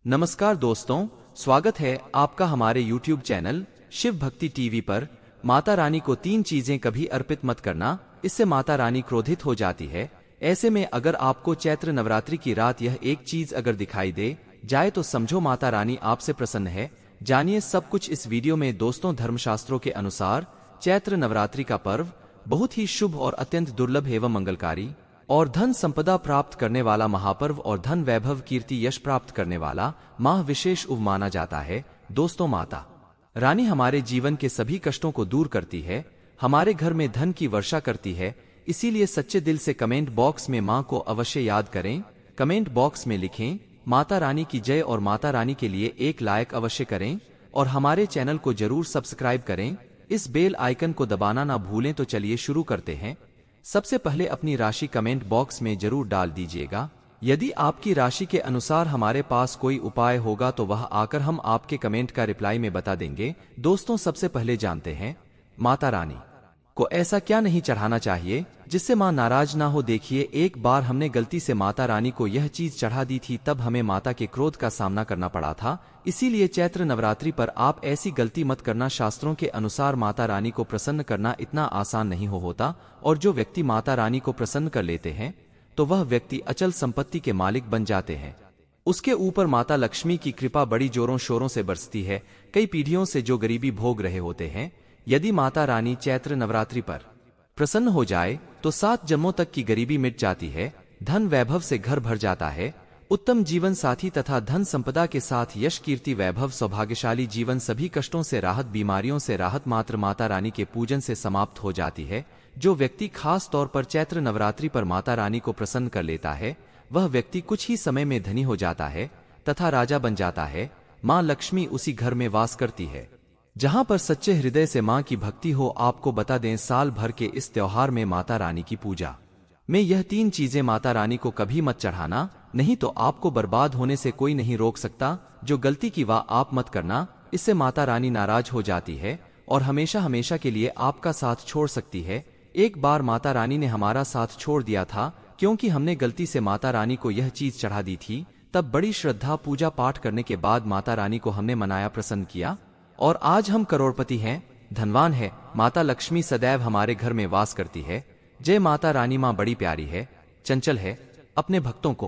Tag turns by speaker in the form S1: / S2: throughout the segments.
S1: नमस्कार दोस्तों, स्वागत है आपका हमारे YouTube चैनल शिव भक्ति टीवी पर। माता रानी को 3 चीजें कभी अर्पित मत करना, इससे माता रानी क्रोधित हो जाती है। ऐसे में अगर आपको चैत्र नवरात्रि की रात यह एक चीज अगर दिखाई दे जाए तो समझो माता रानी आपसे प्रसन्न है। जानिए सब कुछ इस वीडियो में दोस्तों। धर्मशास्त्रों के अनुसार चैत्र नवरात्रि का पर्व बहुत ही शुभ और अत्यंत दुर्लभ एवं मंगलकारी और धन संपदा प्राप्त करने वाला महापर्व और धन वैभव कीर्ति यश प्राप्त करने वाला माह विशेष उव माना जाता है। दोस्तों, माता रानी हमारे जीवन के सभी कष्टों को दूर करती है, हमारे घर में धन की वर्षा करती है। इसीलिए सच्चे दिल से कमेंट बॉक्स में मां को अवश्य याद करें। कमेंट बॉक्स में लिखें माता रानी की जय और माता रानी के लिए एक लाइक अवश्य करें और हमारे चैनल को जरूर सब्सक्राइब करें। इस बेल आइकन को दबाना ना भूलें। तो चलिए शुरू करते हैं। सबसे पहले अपनी राशि कमेंट बॉक्स में जरूर डाल दीजिएगा। यदि आपकी राशि के अनुसार हमारे पास कोई उपाय होगा तो वह आकर हम आपके कमेंट का रिप्लाई में बता देंगे। दोस्तों, सबसे पहले जानते हैं माता रानी को ऐसा क्या नहीं चढ़ाना चाहिए जिससे मां नाराज ना हो। देखिए, एक बार हमने गलती से माता रानी को यह चीज चढ़ा दी थी, तब हमें माता के क्रोध का सामना करना पड़ा था। इसीलिए चैत्र नवरात्रि पर आप ऐसी गलती मत करना। शास्त्रों के अनुसार माता रानी को प्रसन्न करना इतना आसान नहीं होता, और जो व्यक्ति माता रानी को प्रसन्न कर लेते हैं तो वह व्यक्ति अचल संपत्ति के मालिक बन जाते हैं। उसके ऊपर माता लक्ष्मी की कृपा बड़ी जोरों शोरों से बरसती है। कई पीढ़ियों से जो गरीबी भोग रहे होते हैं, यदि माता रानी चैत्र नवरात्रि पर प्रसन्न हो जाए तो 7 जन्मों तक की गरीबी मिट जाती है, धन वैभव से घर भर जाता है, उत्तम जीवन साथी तथा धन संपदा के साथ यश कीर्ति वैभव सौभाग्यशाली जीवन, सभी कष्टों से राहत, बीमारियों से राहत मात्र माता रानी के पूजन से समाप्त हो जाती है। जो व्यक्ति खास तौर पर चैत्र नवरात्रि पर माता रानी को प्रसन्न कर लेता है, वह व्यक्ति कुछ ही समय में धनी हो जाता है तथा राजा बन जाता है। मां लक्ष्मी उसी घर में वास करती है जहां पर सच्चे हृदय से मां की भक्ति हो। आपको बता दें, साल भर के इस त्योहार में माता रानी की पूजा में यह 3 चीजें माता रानी को कभी मत चढ़ाना, नहीं तो आपको बर्बाद होने से कोई नहीं रोक सकता। जो गलती की वह आप मत करना, इससे माता रानी नाराज हो जाती है और हमेशा हमेशा के लिए आपका साथ छोड़ सकती है। एक बार माता रानी ने हमारा साथ छोड़ दिया था, क्योंकि हमने गलती से माता रानी को यह चीज चढ़ा दी थी। तब बड़ी श्रद्धा पूजा पाठ करने के बाद माता रानी को हमने मनाया, प्रसन्न किया, और आज हम करोड़पति हैं, धनवान है। माता लक्ष्मी सदैव हमारे घर में वास करती है। जय माता रानी। मां बड़ी प्यारी है, चंचल है, अपने भक्तों को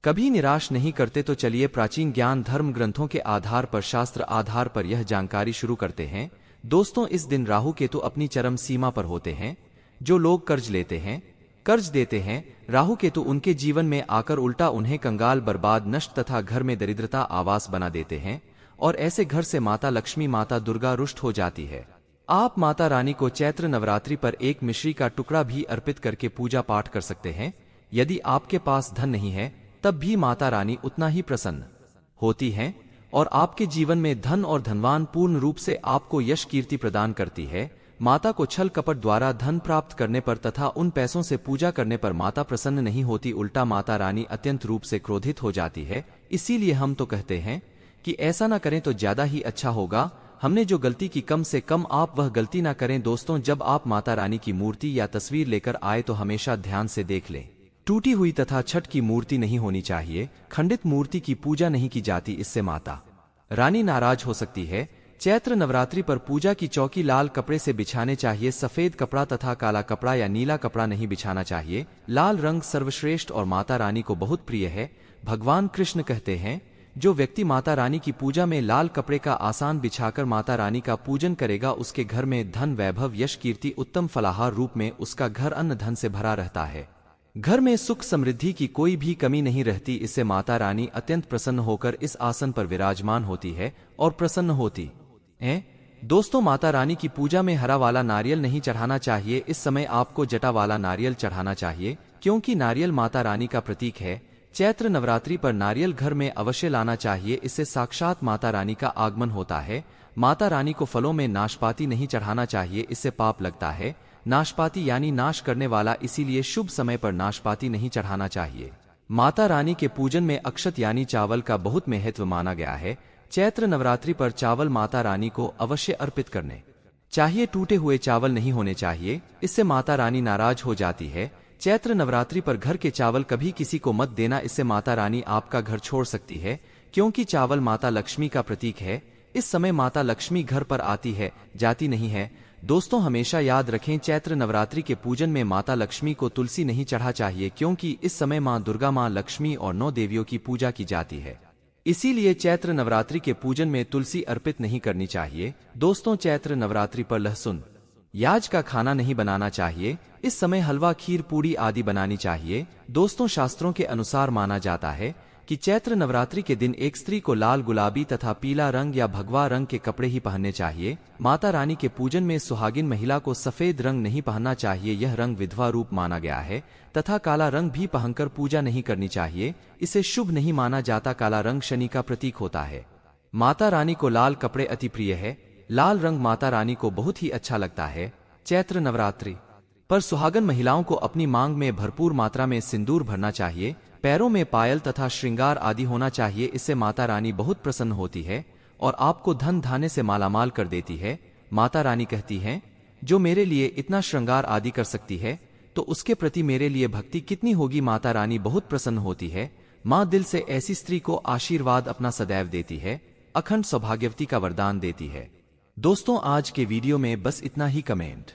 S1: कभी निराश नहीं करते। तो चलिए प्राचीन ज्ञान धर्म ग्रंथों के आधार पर, शास्त्र आधार पर यह जानकारी शुरू करते हैं। दोस्तों, इस दिन राहु केतु अपनी चरम सीमा पर होते हैं। जो लोग कर्ज लेते हैं, कर्ज देते हैं, राहु केतु उनके जीवन में आकर उल्टा उन्हें कंगाल, बर्बाद, नष्ट तथा घर में दरिद्रता आवास बना देते हैं, और ऐसे घर से माता लक्ष्मी, माता दुर्गा रुष्ट हो जाती है। आप माता रानी को चैत्र नवरात्रि पर एक मिश्री का टुकड़ा भी अर्पित करके पूजा पाठ कर सकते हैं। यदि आपके पास धन नहीं है तब भी माता रानी उतना ही प्रसन्न होती हैं और आपके जीवन में धन और धनवान पूर्ण रूप से आपको यश कीर्ति प्रदान करती है। माता को छल कपट द्वारा धन प्राप्त करने पर तथा उन पैसों से पूजा करने पर माता प्रसन्न नहीं होती, उल्टा माता रानी अत्यंत रूप से क्रोधित हो जाती है। इसीलिए हम तो कहते हैं कि ऐसा ना करें तो ज्यादा ही अच्छा होगा। हमने जो गलती की, कम से कम आप वह गलती ना करें। दोस्तों, जब आप माता रानी की मूर्ति या तस्वीर लेकर आए तो हमेशा ध्यान से देख लें। टूटी हुई तथा छठ की मूर्ति नहीं होनी चाहिए। खंडित मूर्ति की पूजा नहीं की जाती, इससे माता रानी नाराज हो सकती है। चैत्र नवरात्रि पर पूजा की चौकी लाल कपड़े से बिछाने चाहिए। सफेद कपड़ा तथा काला कपड़ा या नीला कपड़ा नहीं बिछाना चाहिए। लाल रंग सर्वश्रेष्ठ और माता रानी को बहुत प्रिय है। भगवान कृष्ण कहते हैं, जो व्यक्ति माता रानी की पूजा में लाल कपड़े का आसान बिछाकर माता रानी का पूजन करेगा, उसके घर में धन वैभव यश कीर्ति उत्तम फलाहार रूप में उसका घर अन्न धन से भरा रहता है। घर में सुख समृद्धि की कोई भी कमी नहीं रहती। इससे माता रानी अत्यंत प्रसन्न होकर इस आसन पर विराजमान होती है और प्रसन्न होती है। दोस्तों, माता रानी की पूजा में हरा वाला नारियल नहीं चढ़ाना चाहिए। इस समय आपको जटा वाला नारियल चढ़ाना चाहिए, क्योंकि नारियल माता रानी का प्रतीक है। चैत्र नवरात्रि पर नारियल घर में अवश्य लाना चाहिए, इससे साक्षात माता रानी का आगमन होता है। माता रानी को फलों में नाशपाती नहीं चढ़ाना चाहिए, इससे पाप लगता है। नाशपाती यानी नाश करने वाला, इसीलिए शुभ समय पर नाशपाती नहीं चढ़ाना चाहिए। माता रानी के पूजन में अक्षत यानी चावल का बहुत महत्व माना गया है। चैत्र नवरात्रि पर चावल माता रानी को अवश्य अर्पित करने चाहिए। टूटे हुए चावल नहीं होने चाहिए, इससे माता रानी नाराज हो जाती है। चैत्र नवरात्रि पर घर के चावल कभी किसी को मत देना, इससे माता रानी आपका घर छोड़ सकती है। क्योंकि चावल माता लक्ष्मी का प्रतीक है। इस समय माता लक्ष्मी घर पर आती है, जाती नहीं है। दोस्तों हमेशा याद रखें, चैत्र नवरात्रि के पूजन में माता लक्ष्मी को तुलसी नहीं चढ़ा चाहिए, क्योंकि इस समय मां दुर्गा, मां लक्ष्मी और 9 देवियों की पूजा की जाती है। इसीलिए चैत्र नवरात्रि के पूजन में तुलसी अर्पित नहीं करनी चाहिए। दोस्तों चैत्र नवरात्रि पर लहसुन प्याज का खाना नहीं बनाना चाहिए। इस समय हलवा, खीर, पूड़ी आदि बनानी चाहिए। दोस्तों शास्त्रों के अनुसार माना जाता है कि चैत्र नवरात्रि के दिन एक स्त्री को लाल, गुलाबी तथा पीला रंग या भगवा रंग के कपड़े ही पहनने चाहिए। माता रानी के पूजन में सुहागिन महिला को सफेद रंग नहीं पहनना चाहिए, यह रंग विधवा रूप माना गया है। तथा काला रंग भी पहनकर पूजा नहीं करनी चाहिए, इसे शुभ नहीं माना जाता। काला रंग शनि का प्रतीक होता है। माता रानी को लाल कपड़े अति प्रिय है। लाल रंग माता रानी को बहुत ही अच्छा लगता है। चैत्र नवरात्रि पर सुहागन महिलाओं को अपनी मांग में भरपूर मात्रा में सिंदूर भरना चाहिए। पैरों में पायल तथा श्रृंगार आदि होना चाहिए। इससे माता रानी बहुत प्रसन्न होती है और आपको धन धान्य से मालामाल कर देती है। माता रानी कहती हैं, जो मेरे लिए इतना श्रृंगार आदि कर सकती है तो उसके प्रति मेरे लिए भक्ति कितनी होगी। माता रानी बहुत प्रसन्न होती है। मां दिल से ऐसी स्त्री को आशीर्वाद अपना सदैव देती है, अखंड सौभाग्यवती का वरदान देती है। दोस्तों आज के वीडियो में बस इतना ही। कमेंट